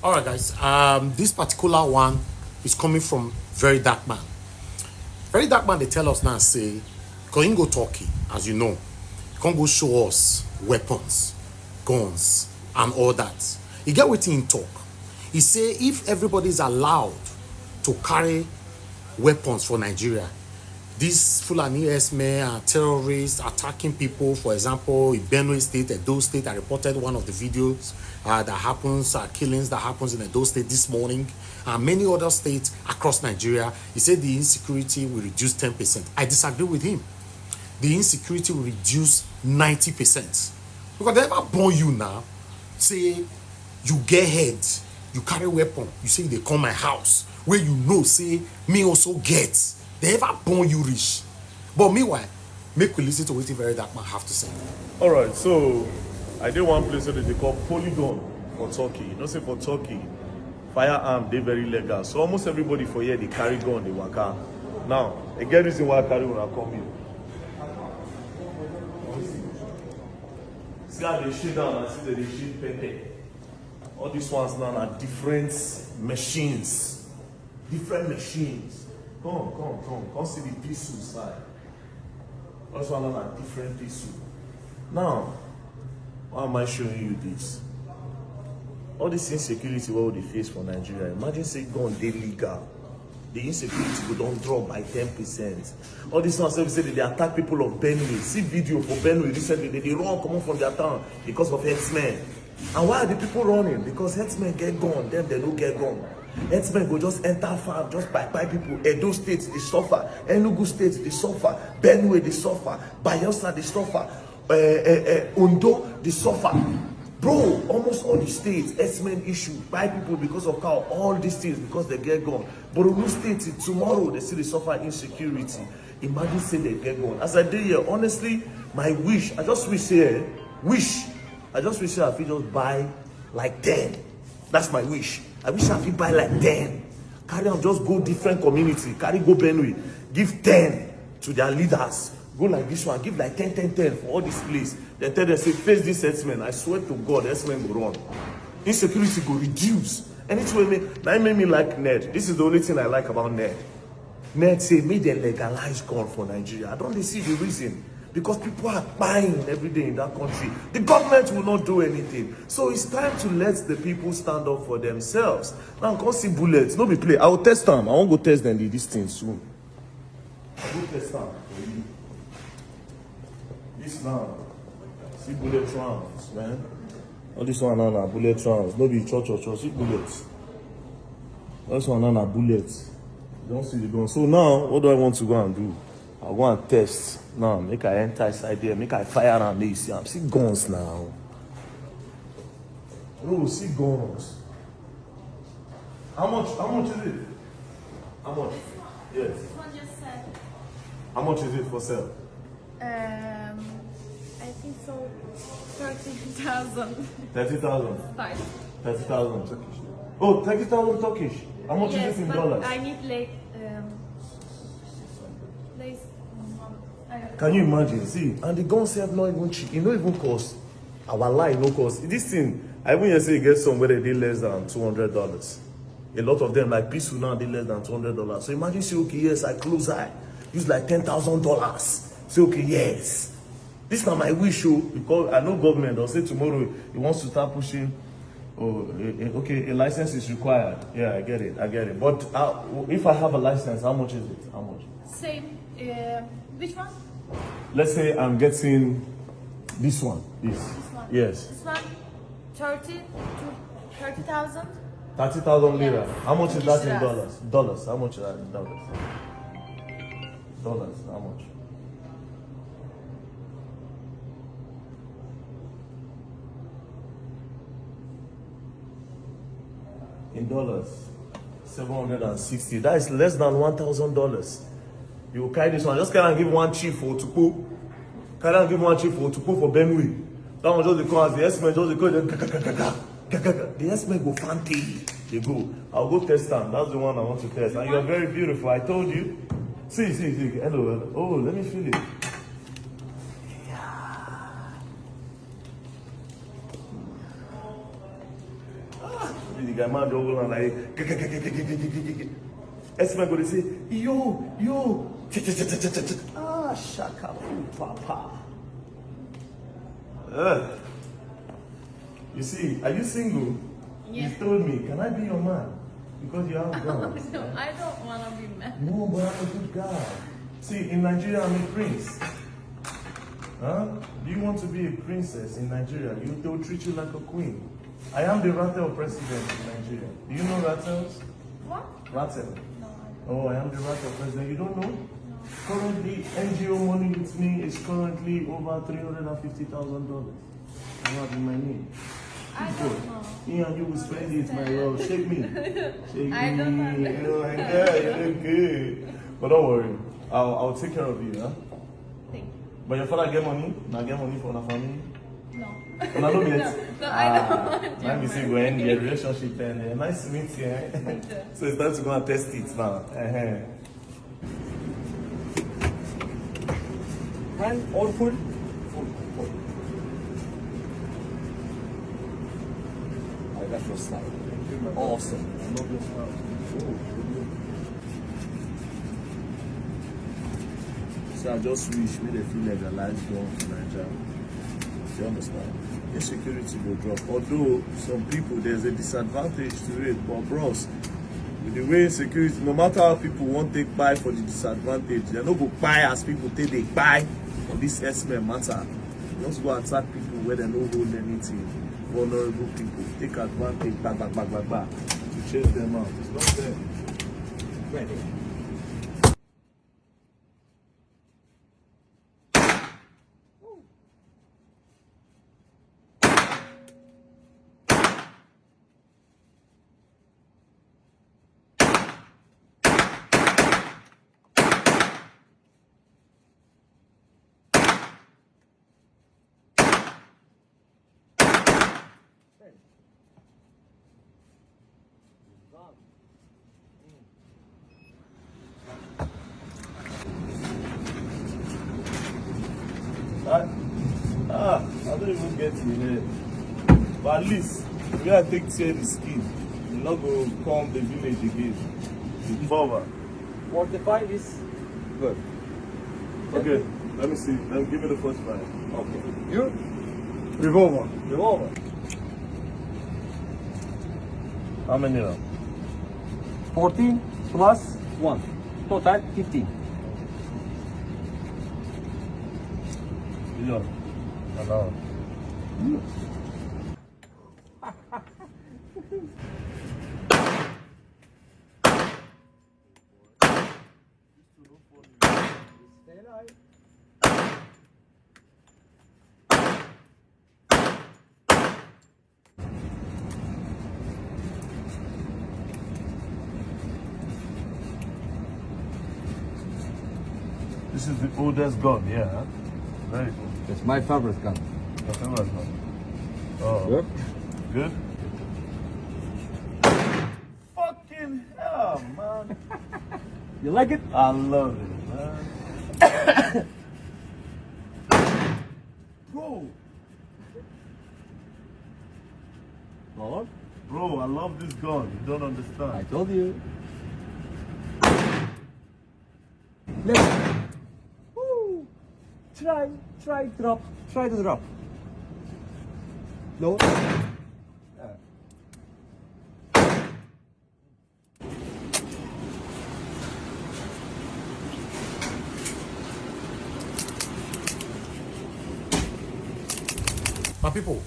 All right, guys. This particular one is coming from Very Dark Man. Very Dark Man, they tell us now, say, because he go Turkey, as you know, he can't go show us weapons, guns, and all that. He get what in talk. He say if everybody is allowed to carry weapons for Nigeria, these Fulani men are terrorists attacking people. For example, in Benue State, Edo State, I reported one of the videos that happens, killings that happens in Edo State this morning, and many other states across Nigeria. He said the insecurity will reduce 10%. I disagree with him. The insecurity will reduce 90%. Because they never born you now, say you get head, you carry weapon, you say they come my house, where you know, say, me also get. They ever born you rich. But meanwhile, make we listen to what Very Dark Man have to say. All right, so I did one place that they call Polygon for Turkey. You know, say for Turkey, firearm, they very legal. So almost everybody for here, they carry gun, they waka. Now, again, reason why I carry when I come here. See how they shit down and see that they shit pepper. All these ones now are different machines. Different machines. Come see the pistol side. Also, another different pistol. Now, why am I showing you this? All this insecurity what they face for Nigeria. Imagine say gun they legal. The insecurity will don't drop by 10%. All this ones say they attack people of Benue. See video for Benue recently. They run come from their town because of herdsmen. And why are the people running? Because herdsmen get gun, them they don't get gun. Herdsmen go just enter farm, just by people. Edo State, they suffer. Enugu State, they suffer. Benue, they suffer. Bayelsa, they suffer. Ondo, they suffer. Bro, almost all the states, herdsmen issue. Buy people because of cow. All these things because they get gone. But Ondo State, tomorrow, they still they suffer insecurity. Imagine say they get gone. As I did here, honestly, my wish, I just wish here, I just wish I could just buy like 10. That's my wish. I wish I could buy like 10. Carry on, just go different community. Carry go Benue. Give 10 to their leaders. Go like this one. Give like 10 for all this place. Then tell them, say, face this herdsmen. I swear to God, herdsmen go run. Insecurity go reduce. Anything that made me like Ned. This is the only thing I like about Ned. Ned say, may they legalize gun for Nigeria. I don't see the reason. Because people are buying every day in that country. The government will not do anything. So it's time to let the people stand up for themselves. Now, come see bullets. No be play. I will test them. I won't go test them this thing soon. I will test them for you. This now. See bullet rounds, man. All this one now bullet rounds. No be church. See bullets. This one now bullets. You don't see the gun. So now, what do I want to go and do? I want to test. Now, make I enter inside there, make I fire and they see. I'm see guns now. Oh, see guns. How much is it? How much? Yes. This one just said. How much is it for sale? I think so. 30,000. 30,000. Fine. 30,000 Turkish. Oh, 30,000 Turkish. How much Yes, is it in but dollars? I need like Can you imagine? See, and the guns have not even cheap. It not even cost. Our line no cost. This thing, I even say you get somewhere they did less than $200. A lot of them like peaceful now they less than $200. So imagine say okay, yes, I close eye, use like $10,000. Say okay, yes. This is not my wish, because I know government will say tomorrow he wants to start pushing. Oh, okay, a license is required. Yeah, I get it. But if I have a license, how much is it? How much? same. Which one? Let's say I'm getting this one. This one. Yes. This one, 30 to 30,000. 30,000 lira. Yes. How much is that in Yes. dollars? Dollars. How much is that in dollars? Dollars. How much? In dollars, 760. That is less than $1,000. You will carry this one. Just carry and give one chief for Otupo. Carry and give one chief for Otupo for Benue. That one just the call as the S-men just the call. The S-men go fancy. They go. I'll go test them. That's the one I want to test. And you're very beautiful. I told you. See. Hello. Oh, let me feel it. Their man don't go on like, S-man go to say, yo, ah, shaka, papa. You see, are you single? Yeah. You told me, can I be your man? Because you have guns. No, I don't want to be mad. No, but I'm a good guy. See, in Nigeria, I'm a prince. Huh? Do you want to be a princess in Nigeria? They'll treat you like a queen. I am the Rattel president in Nigeria. Do you know Rattels? What? Rattel. No, Oh, I am the Rattel president. You don't know? no. Currently, NGO money with me is currently over $350,000. I have in my name. I don't know. Me and you will spend it, my love. Shake me. Shake I don't me. understand. You're like, yeah, you're good. But don't worry. I'll take care of you, huh? Thank you. But your father get money? Now get money for the family? No. And I don't get No, I don't want your Let me see money. go end the relationship and nice to meet you. Eh? So it's time to go and test it now. Hand or full? Full. I got your style. Awesome. I love your style. So I just wish me they feel legalized guns in Nigeria. You understand? Insecurity will drop. Although some people there's a disadvantage to it, but bros, with the way insecurity, no matter how people want to buy for the disadvantage, they're not going to buy as people think they buy for this S-men matter. Just go attack people where they don't hold anything. Vulnerable people take advantage, back, to chase them out. It's not there. Ready. I don't even get in here. But at least, we are take care of the skin. You're not going to come the village again. It's forward. 45 is good. Okay, let me see. Let me give me the first five. Okay. You? Revolver. Revolver. How many now? 14 plus 1. Total 15. Yeah. Hello. Stay alive. This is the oldest gun, yeah. Huh? Very cool. It's my favorite gun. Your favorite gun. Oh. Good. Good? Fucking hell, man. You like it? I love it, man. Bro. Lord, Bro, I love this gun. You don't I understand. told you. Let's. Woo. Try drop. Try to drop. No. My people,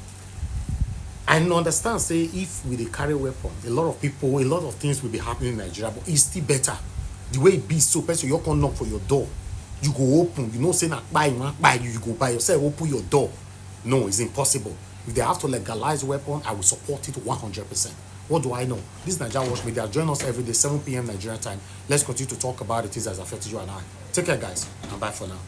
I no understand say if we dey carry weapon, a lot of people, a lot of things will be happening in Nigeria, but it's still better. The way it be so person you come knock for your door, you go open, you know say na buy you go by yourself, open your door. No, it's impossible. If they have to legalize weapon, I will support it 100%. What do I know? This is Nigeria Watch Media. Join us every day, 7 p.m. Nigeria time. Let's continue to talk about it as affected you and I. Take care, guys, and bye for now.